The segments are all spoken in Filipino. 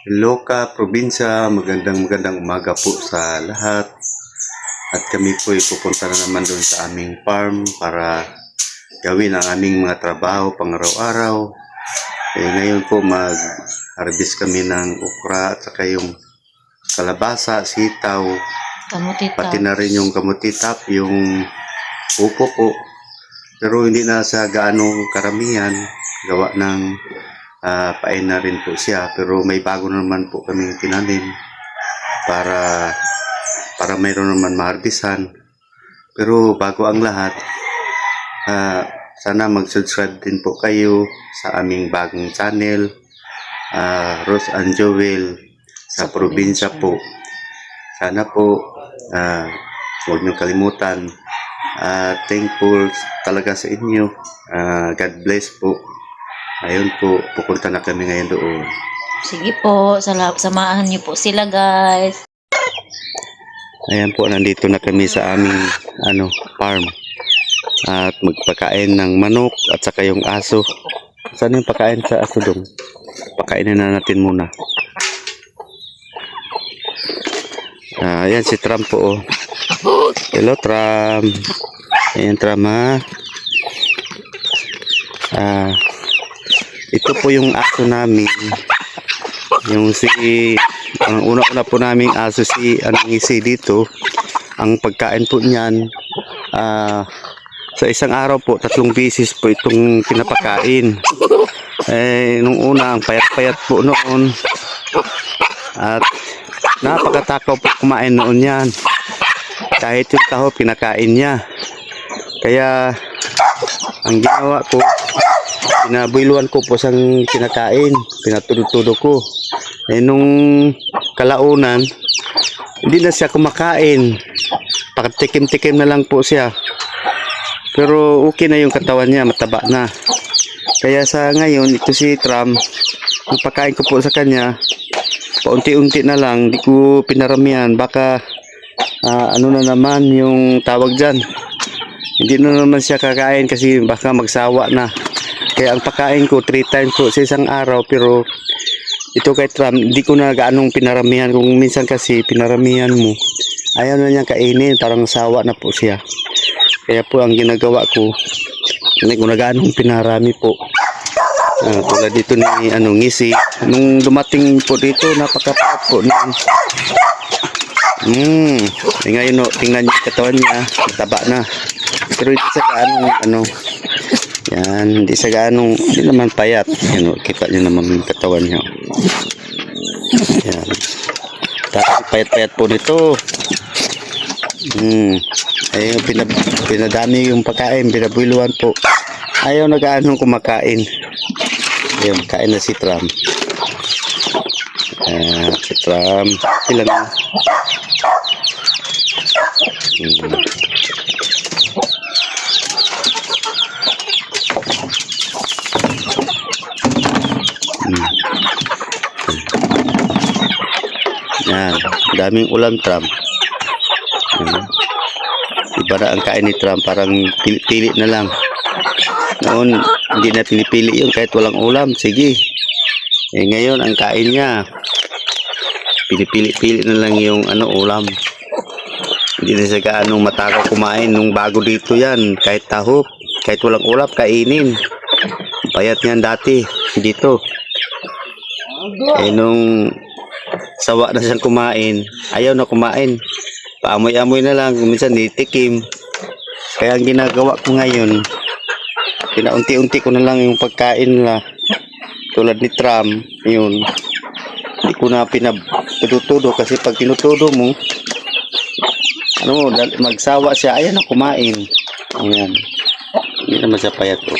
Hello ka, probinsya. Magandang umaga po sa lahat. At kami po ay pupunta na naman doon sa aming farm para gawin ang aming mga trabaho pang araw-araw. Ngayon po mag-harvest kami ng okra at saka yung kalabasa, sitaw, pati Kamutita. na rin yung kamutitap, yung upo po. Pero hindi na sa gaano karamihan, gawa ng pain na rin po siya, pero may bago naman po kami tinanim para mayroon naman maharbisan. Pero bago ang lahat, sana mag-subscribe din po kayo sa aming bagong channel, Rose and Joel sa probinsya po. Sana po huwag niyong kalimutan. Thankful talaga sa inyo. God bless po. Ayun po, pupunta na kami ngayon doon. Sige po, samahan niyo po sila, guys. Ayan po, nandito na kami sa aming farm. At magpakain ng manok at saka yung aso. Saan yung pakain sa aso dong? Pakainin na natin muna. Ayan si Tram po. Oh. Hello Tram. Ayan Tram ha. Ito po yung aso namin. Yung ang una-una po naming aso ngisi dito. Ang pagkain po niyan, sa isang araw po, 3 beses po itong pinapakain. Nung una, ang payat-payat po noon. At napakatakaw po kumain noon yan. Kahit yung taho, pinakain niya. Kaya, ang ginawa ko, pinabuiluan ko po siyang kinakain, pinatudod-tudo ko. Nung kalaunan, hindi na siya kumakain, pakatikim-tikim na lang po siya. Pero okay na yung katawan niya, mataba na. Kaya sa ngayon, ito si Tram, ang pagkain ko po sa kanya, paunti-unti na lang, di ko pinaramihan, baka ano na naman yung tawag dyan. Hindi na naman siya kakain kasi baka magsawa na. Kaya ang pagkain ko 3 times po sa isang araw, pero ito kay Tram, hindi ko na gaanong pinaramihan. Kung minsan kasi pinaramihan mo, ayaw na niyang kainin, parang sawa na po siya. Kaya po ang ginagawa ko, hindi ko na gaanong pinarami po. Tulad dito ni ngisi. Nung dumating po dito, napakapat po. Ngayon tingnan niyo katawan niya, taba na. Pero hindi sa gaanong yan, hindi sa gaanong, hindi naman payat. Yan, kita nyo naman yung katawan nyo. Yan. Tapos payat-payat po nito. Ayun, pinadami yung pagkain, pinabuiluan po. Ayaw na gaanong kumakain. Ayun, kain na si Tram. Si Tram, ilan na. Yan, daming ulam Tram. Iba na ang kain ni Tram, parang pili na lang. Noon, hindi na pinipili yun kahit walang ulam, sige. Ngayon, ang kain niya, pinipili-pili na lang yung ulam. Hindi na siya gaanong matakaw kumain. Nung bago dito yan, kahit taho, kahit walang ulam, kainin. Payat niyan dati, dito. Nung sawa na siyang kumain, ayaw na kumain, paamoy-amoy na lang, minsan nitikim. Kaya ang ginagawa ko ngayon, pinaunti-unti ko na lang yung pagkain nila. Tulad ni Tram, yun, hindi ko na pinatutudo kasi pag tinutudo mo, magsawa siya, ayaw na kumain. Ayan, hindi naman siya payat po.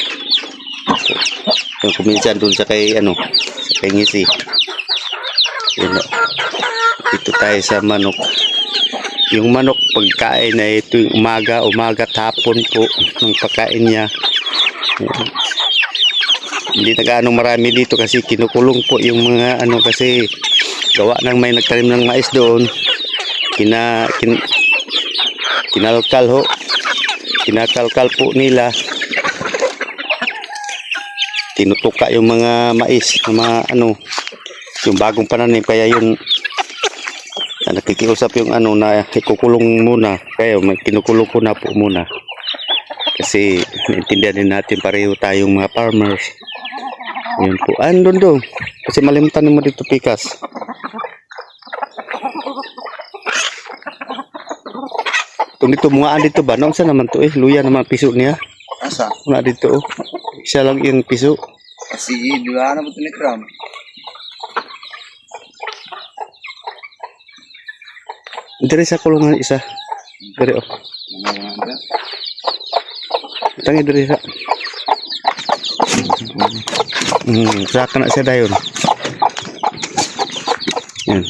Yung kuminsan dun sa kay sa kay ngisi. Dito tayo sa manok. Yung manok pagkain na ito yung umaga tapon po ng pagkain niya. Hindi na gaano marami dito kasi kinukulong po yung mga kasi gawa ng may nagtanim ng mais doon. Kinakalkal po nila. Tinutuka yung mga mais, mga yung bagong pananim, kaya yung nakikiusap yung ano na ikukulong muna, kaya may kinukulong ko na po muna kasi naintindihan din natin pareho tayong mga farmers. Yun po, andun doon kasi malimutan mo dito pikas. Kung dito mga dito ba, naunsa naman to luya naman piso niya. Asa? Mga dito siya lang yung piso. Kasi dua na mo ni Kram. Dari sa kulungan isa. Dari oh. Tangi dari sa. Saka na siya dayon. Yan.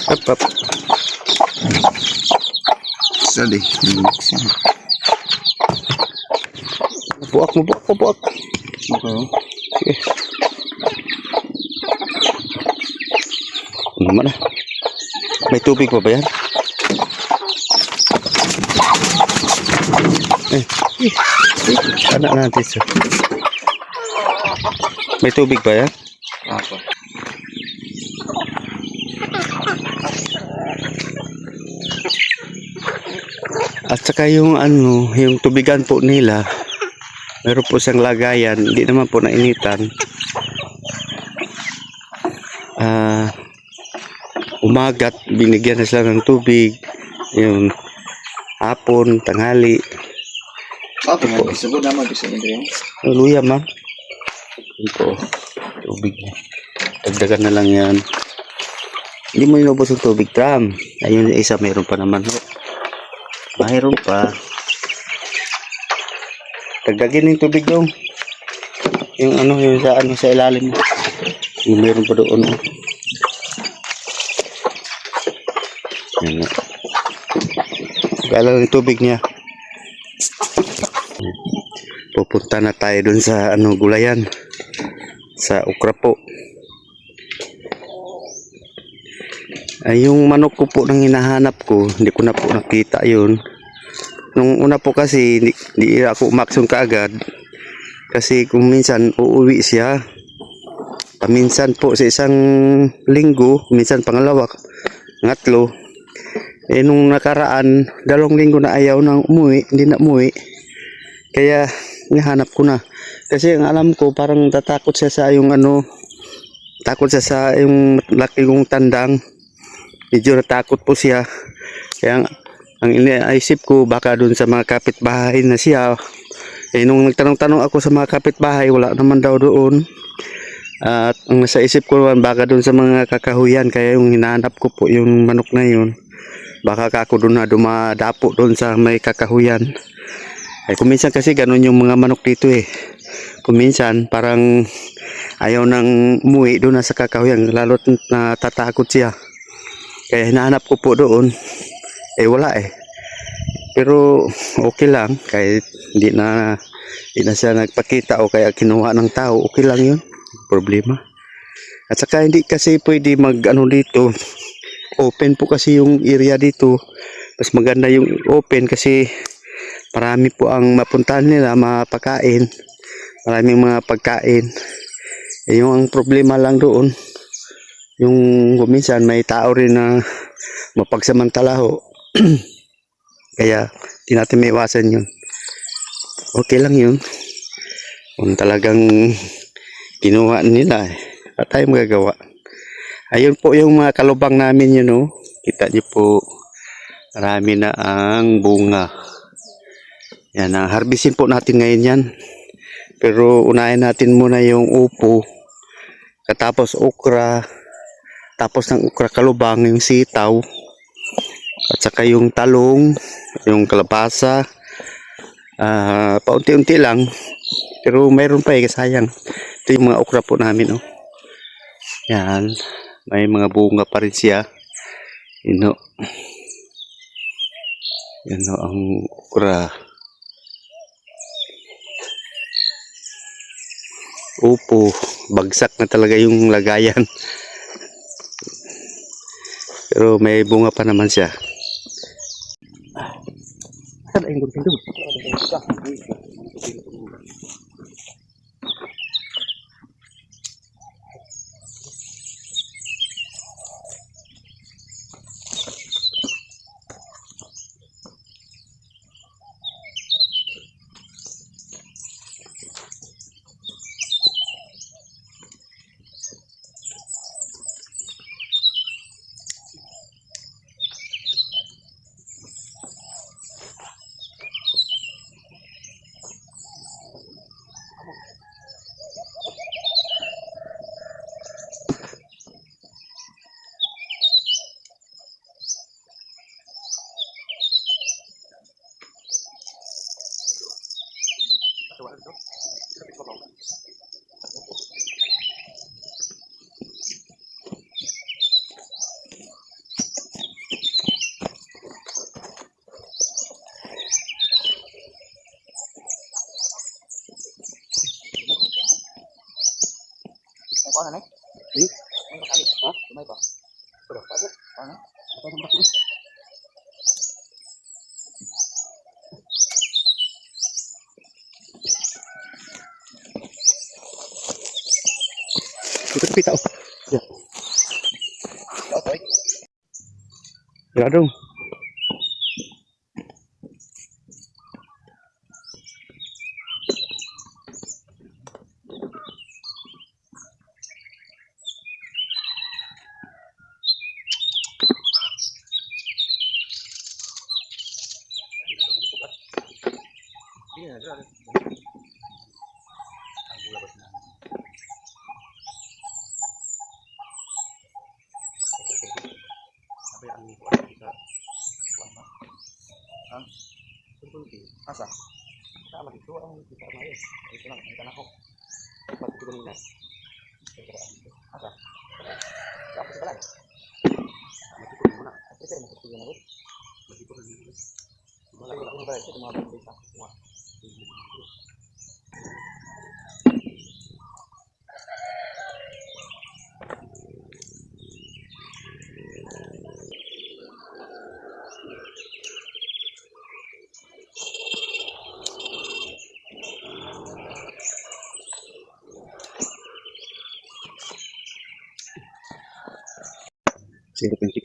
Up. Sali. Buak. Okay. Sige. Ano naman may tubig pa ba yan? Anak natin siya. May tubig ba yan? Apa? At saka yung ano, yung tubigan po nila, meron po siyang lagayan, hindi naman po nainitan. Umagat, binigyan na sila ng tubig, yung hapon, tanghali. Apa nga? Isugod naman bisa ni Dre. Luya ma'am. Ito, tubig niya. Dagdagan na lang yan. Hindi mo inubos yung tubig, Tram. Ayun yung isa, mayroon pa naman. Mayroon pa. Dagdagin yung tubig dong. Yung ano, yung sa ilalim. Yung mayroon pa doon. Yan. Kailan yung tubig niya. Pupunta na tayo dun sa ano gulayan. Sa ukra po. Ay, yung manok ko po nang hinahanap ko, hindi ko na po nakita yun. Nung una po kasi, hindi ako umaksyon kaagad. Kasi kung minsan uuwi siya. Paminsan po sa isang linggo, minsan pangalawa, ngatlo. Eh nung nakaraan, 2 linggo na ayaw nang umuwi, hindi na umuwi. Kaya nahanap ko na. Kasi ang alam ko, parang tatakot siya sa yung ano, takot siya sa yung laki kong tandang. Medyo natakot po siya. Kaya ang iniisip ko, baka dun sa mga kapitbahay na siya. Eh nung nagtanong-tanong ako sa mga kapitbahay, wala naman daw doon. At ang nasa isip ko naman, baka dun sa mga kakahuyan. Kaya yung hinahanap ko po yung manok na yun. Baka ako doon na dumadapo doon sa may kakahuyan. Eh kuminsan kasi ganun yung mga manok dito eh. Kuminsan parang ayaw nang umuwi doon na sa kakahuyan. Lalo't na tatakot siya. Kaya hinahanap ko po doon. Eh wala eh. Pero okay lang. Kahit hindi na siya nagpakita o kaya kinuha ng tao. Okay lang yun. Problema. At saka hindi kasi pwede mag ano dito. Open po kasi yung area dito. Mas maganda yung open kasi marami po ang mapuntahan nila, mapakain. Maraming mga pagkain. Eh, yung ang problema lang doon, yung minsan may tao rin na mapagsamantala ho. Kaya di natin may iwasan yun. Okay lang yun. Kung talagang kinuha nila, at tayo magagawa. Ayun po yung mga kalubang namin yun, no? Kita niyo po, marami na ang bunga. Yan, harvestin po natin ngayon yan. Pero unahin natin muna yung upo, katapos okra, tapos ng okra kalubang, yung sitaw, at saka yung talong, yung kalabasa. Paunti-unti lang, pero mayroon pa eh, sayang. Ito yung mga okra po namin, no? Yan. May mga bunga pa rin siya. Yun o. Yan o ang okra. Upo. Bagsak na talaga yung lagayan. Pero may bunga pa naman siya. Saan ay gunting doon? Ito kita oh. Ya. Ya dong. Asa? Sama itu ang kita main. Itu lang ang tanako. Dapat ko din. Asa? Dapat ka lang. Mati ko muna. Kasi mo ko na ako. Mati ko din. Wala ko ba ito mga bata. Sino penting?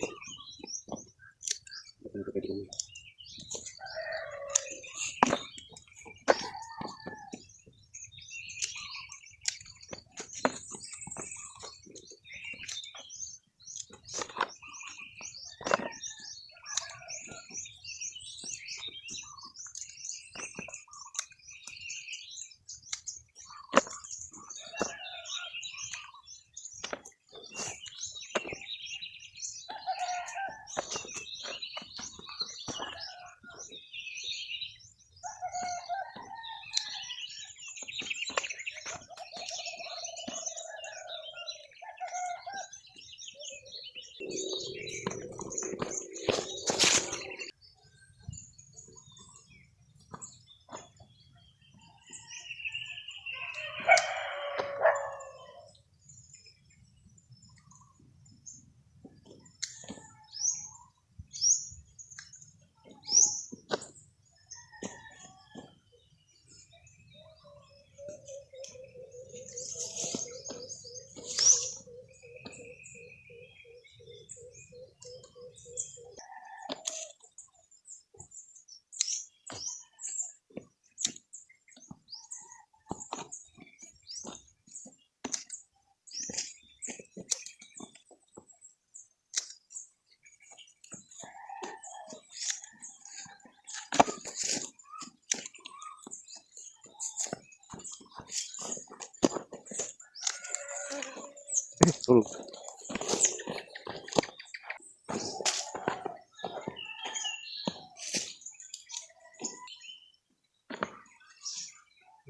Tulog.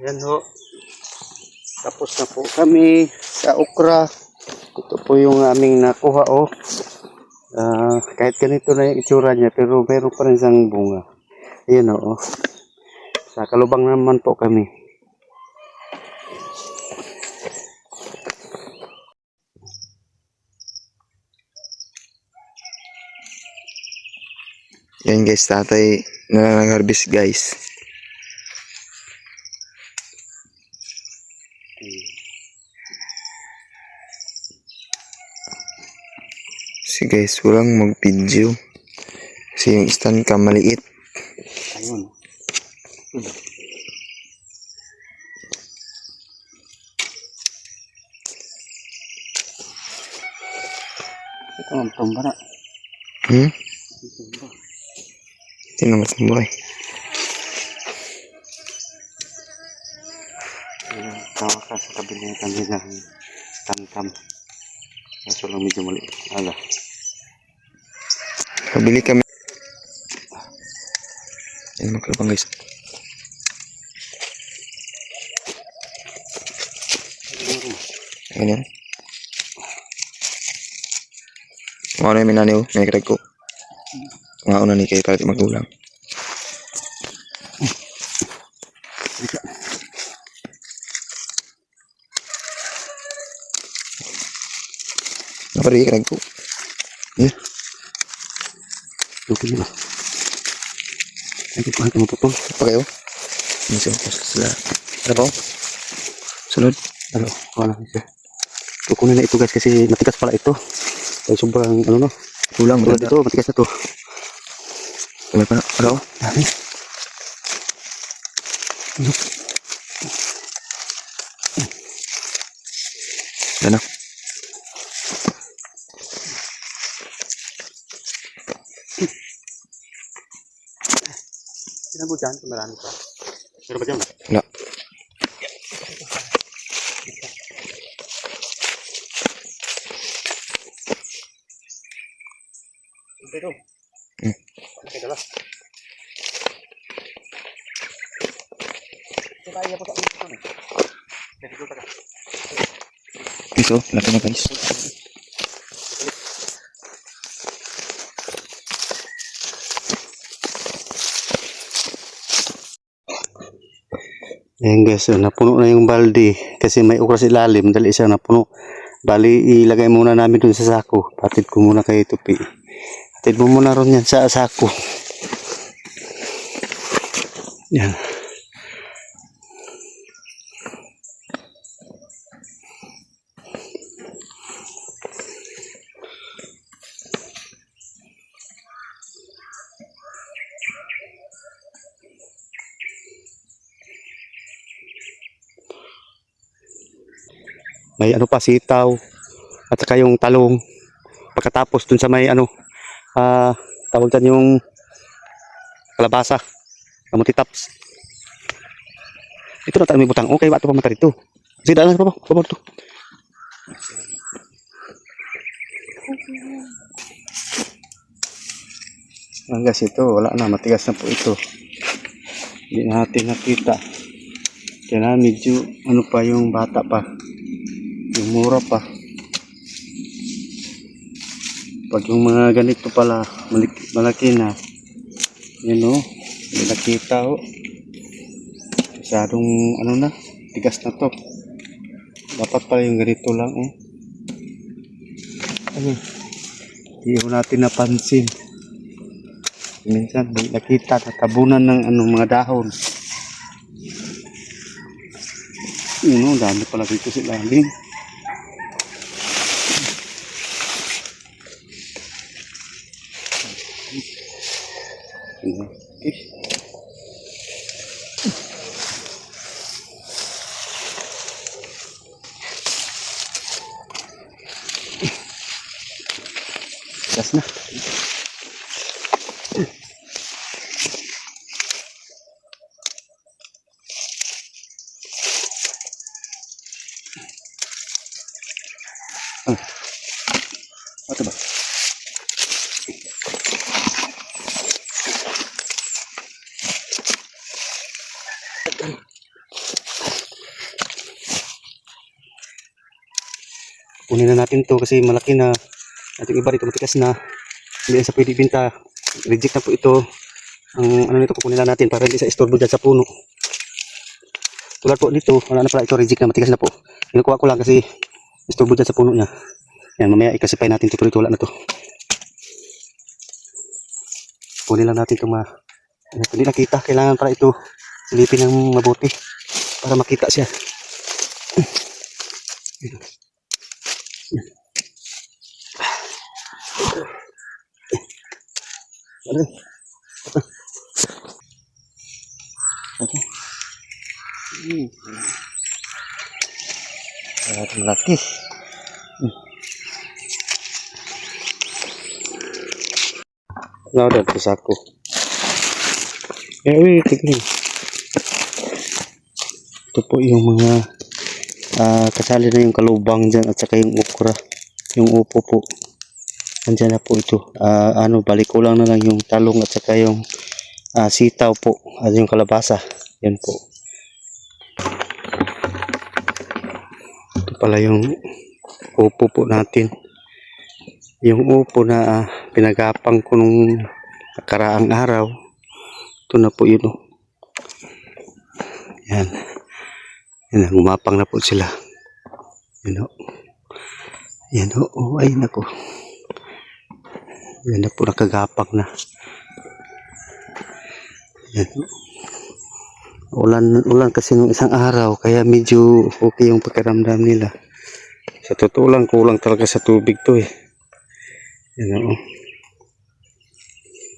Yan ho. Tapos na po kami sa okra. Ito po yung aming nakuha oh. Kahit ganito na yung itsura niya pero meron pa rin siyang bunga. Ayan oh. Sa kalubang naman po kami. Yan guys, tatay na nag-harvest guys. Si guys, walang mag-video. Kasi yung stand cam maliit. Ayun. Ito ang tumbara. Sino matumboy? Tawa ka sa kabila kami ng tam-tam. Kaso lang medyo maliit. Ala. Pabili kami. Yan magkalabang guys. Ayan yan. Mga ano yung minaniw, may karag ko. Mga una ni kayo para di magulang. Pari ka nagko. Okay na. Ay, paano ito maputol? Pa kayo? Ano siya? Sila. Ano ba? Sunod. Ano? Wala na siya. Kukunin na ito guys kasi matigas pala ito. Ay, sobrang ano no. Kulang Tulad maganda. ito, matigas na to. Kulay pa na. Ano? Dami. Ano? Sinabi mo dyan, kung marami pa. Pero ba dyan? Wala. Ito. Ito lang. Ito tayo po sa ulo. Ito tayo. Piso. Laki na guys. Ayan guys, napuno na yung balde kasi may ukras ilalim, dali siya napuno. Bali, ilagay muna namin dun sa sako. Patid ko muna kay Tupi. Patid mo muna ron yan sa sako. Yan. May ano pa, sitaw at saka yung talong. Pagkatapos dun sa may ano, tawag dyan yung kalabasa, kamuti taps. Ito na tayo may butang. Okay, bato pa mata rito. Sige, daan na pa ba ito. Hanggang ito, wala na, matigas na po ito. Hindi natin nakita. Kaya medyo ano pa yung bata pa. Yung mura pa. Pag yung mga ganito pala, malaki na. Yan o, hindi nakita o. Masyadong ano na, tigas na to. Dapat pala yung ganito lang eh. Ano, hindi ko natin napansin. Minsan nakita, natabunan ng ano, mga dahon. Yun o, dami pala dito sa ilalim. Okay. Gas na. Ano ba? Kunin na natin to kasi malaki na. At yung iba dito matikas na. Hindi na sa pwede binta. Reject na po ito. Ang ano nito kukunin na natin para hindi sa istorbo dyan sa puno. Tulad po dito, wala na pala ito, reject na, matigas na po. Kinukuha ko lang kasi istorbo dyan sa puno niya. Yan, mamaya ikasipay natin ito rito, wala na to. Kunin lang natin ito hindi nakita, kailangan para ito silipin ng mabuti para makita siya. Okay. Laki. Nada po sako. Tignan. Ito po yung mga kasali na yung kalubang dyan at saka yung okra. Yung upo po. Andyan na po ito. Balik ko lang na lang yung talong at saka yung sitaw po. At yung kalabasa. Yan po. Ito pala yung upo po natin. Yung upo na pinagapang ko nung nakaraang araw. Ito na po yun. Yan. Yan, gumapang na po sila. Yan o. Yan o, ay nako. Yan na po, nakagapang na. Yan. Ulan kasi nung isang araw, kaya medyo okay yung pakiramdam nila. Sa totoo lang, kulang talaga sa tubig to eh. Yan o.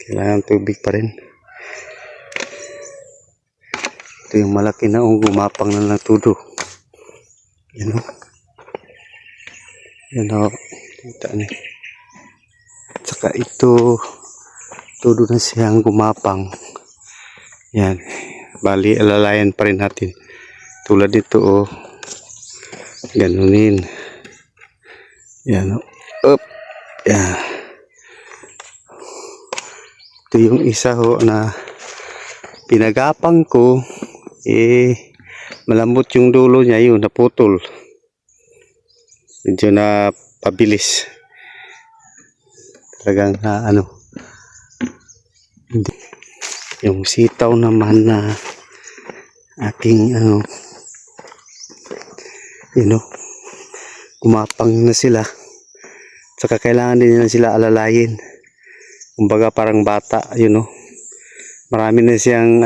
Kailangan tubig pa rin. Ito yung malaki na gumapang na ng tudo. Yan o. Yan o. Kita niyo. Saka ito, tudo na siyang gumapang. Yan. Bali, alalayan pa rin natin. Tulad dito o. Ganunin. Yan o. Up. Yan. Ito yung isa ho na pinagapang ko. Malambot yung dulo niya, yun, naputol. Medyo na pabilis. Talagang hindi. Yung sitaw naman na aking gumapang na sila. Saka kailangan din nila sila alalayin. Kumbaga parang bata, marami na siyang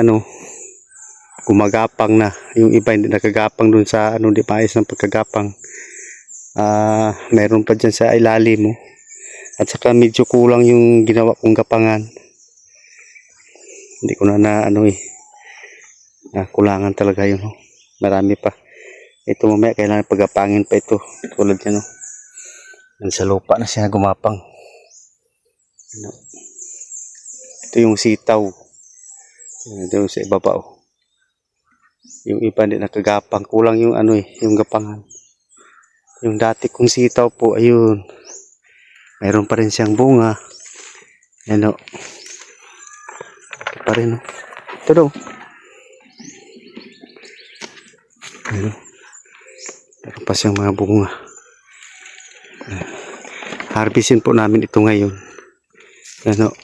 gumagapang na. Yung iba hindi nakagapang dun sa di maayos ng pagkagapang. Meron pa dyan sa ilalim mo. At saka medyo kulang yung ginawa kong gapangan. Hindi ko kulangan talaga yun. Marami pa. Ito mamaya kailangan pagapangin pa ito. Tulad yan. Sa lupa na siya gumapang. Ito yung sitaw. Ito sa ibaba. Yung iba hindi nakagapang. Kulang yung yung gapangan. Yung dati kong sitaw po, ayun. Mayroon pa rin siyang bunga. Yan o. Ito pa rin o. Ito daw. Ayun. Meron pa siyang mga bunga. Harvestin po namin ito ngayon. Yan o.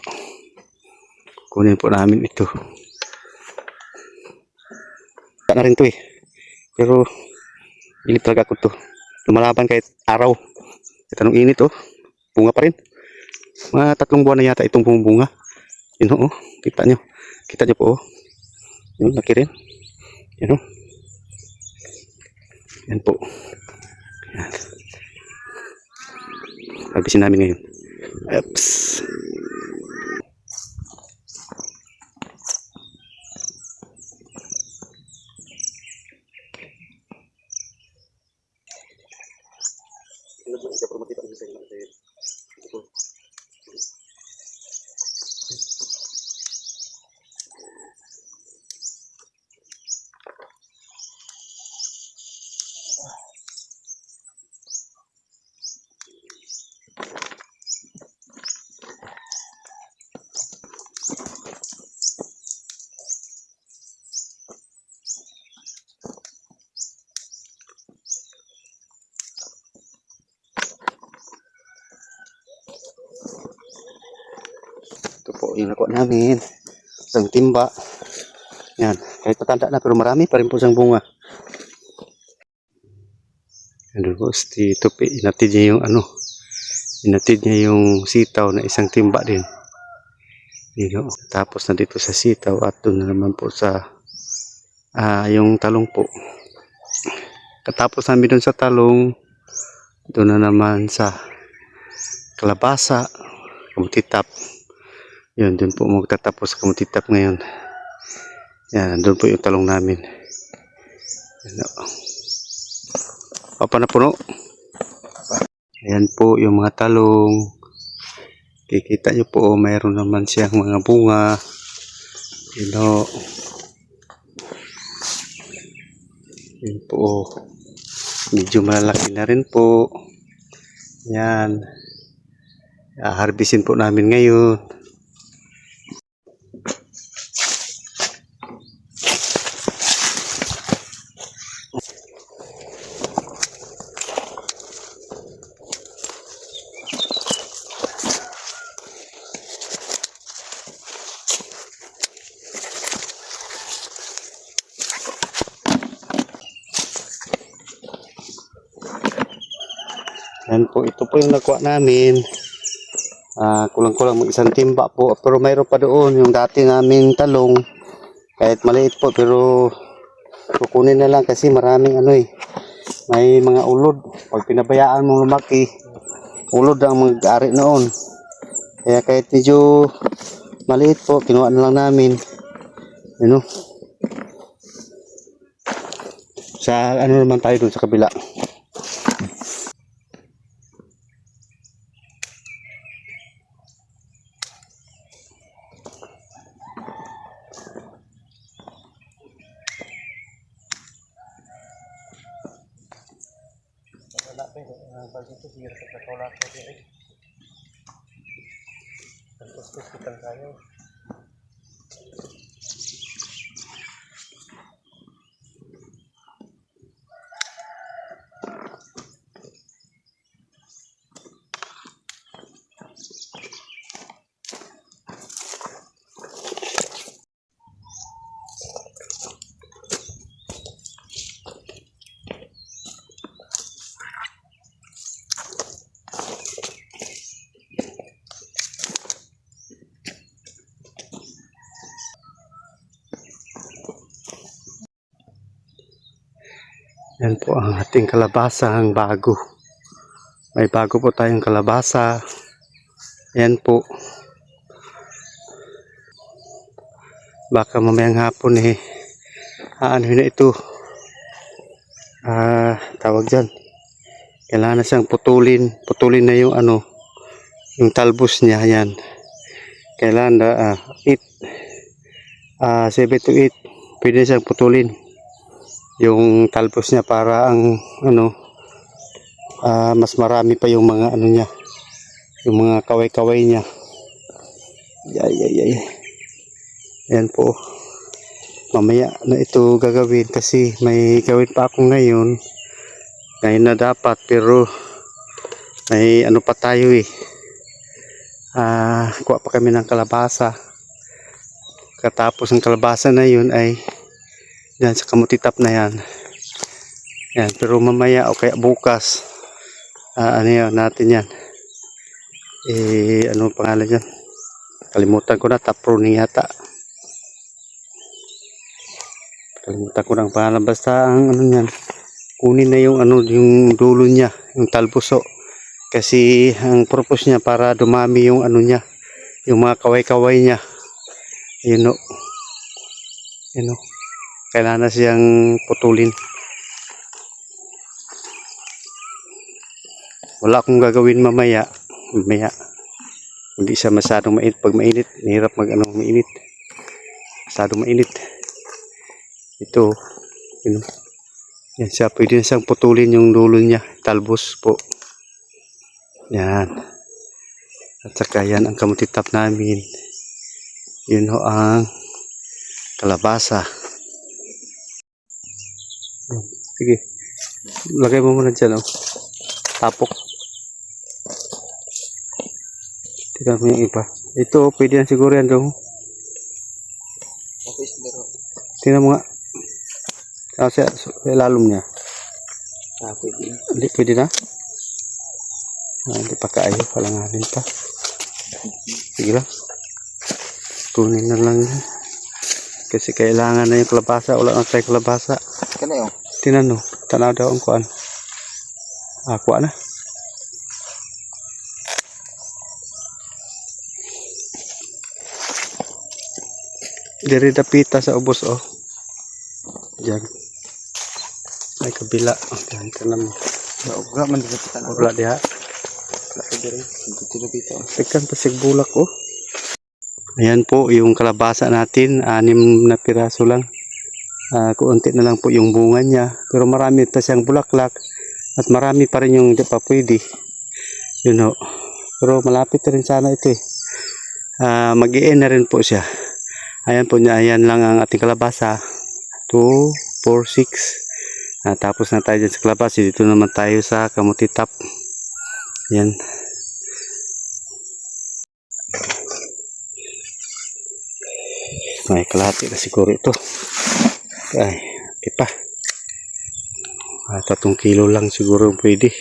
Kunin po namin ito. Wala na rin to eh. Pero, bilip talaga ako to. Lumalaban kahit araw. Kahit anong init oh. Bunga pa rin. Mga 3 buwan na yata itong bunga. Yun o. Kita nyo. Kita nyo po oh. Yun, laki rin. Yan o. Yan po. Yan. Harvestin namin ngayon. Oops. Ito po yung nakuha namin. Isang timba. Yan. Kahit matanda na pero marami pa rin po siyang bunga. Ano po, ito po, inatid niya yung inatid niya yung sitaw na isang timba din. Tapos na dito sa sitaw at doon na naman po sa yung talong po. Katapos namin doon sa talong, doon na naman sa kalabasa, kamutitap. Yun, doon po magtatapos sa kamutitap ngayon. Yan, doon po yung talong namin. Papa na puno. Ayan po yung mga talong. Kikita nyo po, mayroon naman siyang mga bunga. Yun po. Medyo malalaki na rin po. Yan. Harvestin po namin ngayon. Yan po, ito po yung nakuha namin. Kulang-kulang mag isang timba po. Pero mayroon pa doon yung dati naming talong. Kahit maliit po, pero kukunin na lang kasi maraming ano eh. May mga ulod. Pag pinabayaan mong lumaki, ulod ang mag-ari noon. Kaya kahit medyo maliit po, kinuha na lang namin. Ano? Sa ano naman tayo dun sa kabila. Yan po ang ating kalabasang bago. May bago po tayong kalabasa. Yan po. Baka mamayang hapon eh. Ano na ito? Tawag dyan. Kailangan na siyang putulin. Putulin na yung ano. Yung talbos niya. Yan. Kailangan na 7 to 8. Pwede siyang putulin. Yung talbos niya para ang ano mas marami pa yung mga ano niya, yung mga kaway-kaway niya. Ayan po, mamaya na ito gagawin kasi may gawin pa ako ngayon na dapat, pero may ano pa tayo eh, kuha pa kami ng kalabasa. Katapos ng kalabasa na yun ay yan sa kamutitap na yan. Yan, pero mamaya o kaya bukas, ano yan, natin yan. Ano pangalan yan? Kalimutan ko na, taproning yata. Kalimutan ko ng pangalan. Basta ang ano yan, kunin na yung ano, yung dulo niya, yung talbuso. Kasi ang purpose niya para dumami yung ano niya, yung mga kaway-kaway niya. Yun o. Yun o. Kailangan na siyang putulin. Wala akong gagawin mamaya. Hindi siya masyadong mainit. Pag mainit, hirap mainit. Masyadong mainit. Ito. Yan siya. Pwede na siyang putulin yung dulo niya. Talbos po. Yan. At saka yan ang kamutitap namin. Yun ho ang kalabasa. Sige. Lagay mo muna dyan, oh. Tapok. Tingnan mo yung iba. Ito, pwede na siguro yan, dong. Tingnan mo nga. Kasi sa ilalom niya. Pwede. Hindi, pwede na. Hindi pa kaayo. Palanganin pa. Sige lang. Kunin na lang yan. Kasi kailangan na yung kalabasa. Wala na tayo kalabasa. Kano yun? Tinan no, tanaw daw ang kuan. Kuan na. Diri dapita sa ubos oh. Diyan. Ay kabila. Diyan tanam. Uga man dito kita na. Wala diha. Diri dito dapita. Tekan pa sigbulak oh. Ayan po yung kalabasa natin, 6 na piraso lang. Kuunti na lang po yung bunga niya, pero marami pa siyang bulaklak at marami pa rin yung hindi pa pwede. You know. Pero malapit na rin sana ito eh. Mag-i-end na rin po siya. Ayan po niya, ayan lang ang ating kalabasa. 2, 4, 6. Tapos na tayo dyan sa kalabasa. Dito naman tayo sa kamutitap. Ayan. May kalahati na siguro ito. Ay, okay pa. 3 kilo lang siguro pwede.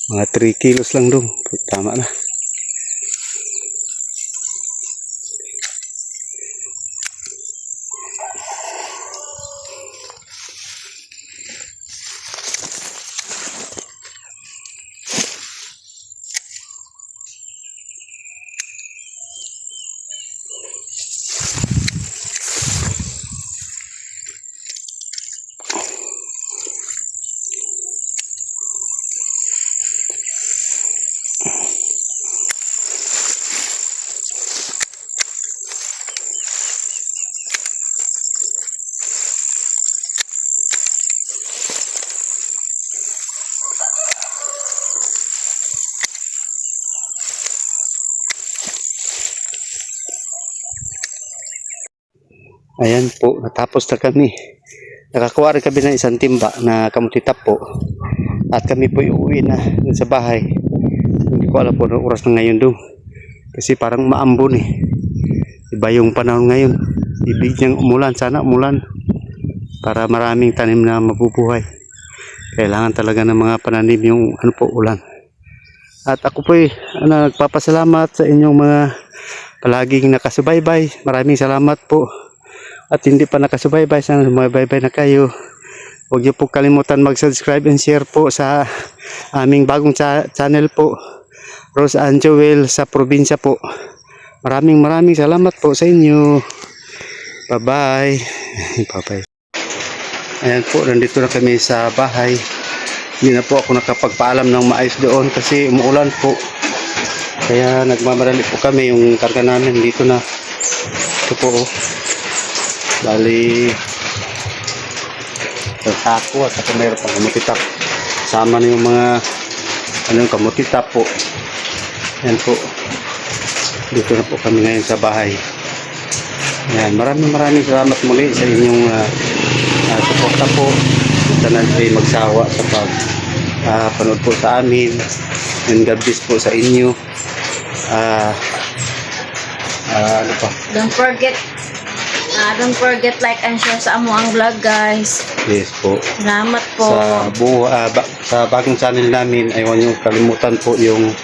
Mga 3 kilos lang dong. Tama na. Ayan po, natapos na kami. Nakakuha rin kami ng isang timba na kamutitap po. At kami po uuwi na dun sa bahay. Hindi ko alam po anong oras na ngayon doon. Kasi parang maambon eh. Iba yung panahon ngayon. Ibig niyang umulan, sana umulan. Para maraming tanim na mabubuhay. Kailangan talaga ng mga pananim yung ulan. At ako po nagpapasalamat sa inyong mga palaging nakasubaybay. Maraming salamat po. At hindi pa nakasubaybay, sana sumabaybay na kayo. Huwag niyo po kalimutan mag-subscribe and share po sa aming bagong channel po, Rose and Joel sa probinsya po. Maraming salamat po sa inyo. Bye-bye. Bye-bye. Ayan po, nandito na kami sa bahay. Hindi na po ako nakapagpaalam ng maayos doon kasi umuulan po. Kaya nagmamadali po kami, yung karga namin dito na. Ito po oh. Bali sako at saka mayroon pang kamutitap. Sama na yung mga kamutitap po. Yan po. Dito na po kami ngayon sa bahay. Yan, maraming salamat muli sa inyong suporta po. Sana ay magsawa sa panood po sa amin. And God bless po sa inyo. Ano pa? Don't forget like and share sa amo ang vlog, guys. Yes po. Salamat po. Sa bagong channel namin, ay huwag niyo kalimutan po yung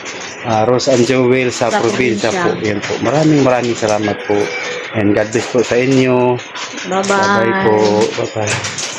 Rose and Joel sa probinsya po. Yan po. Maraming salamat po. And God bless po sa inyo. Bye-bye. Bye-bye po. Bye-bye.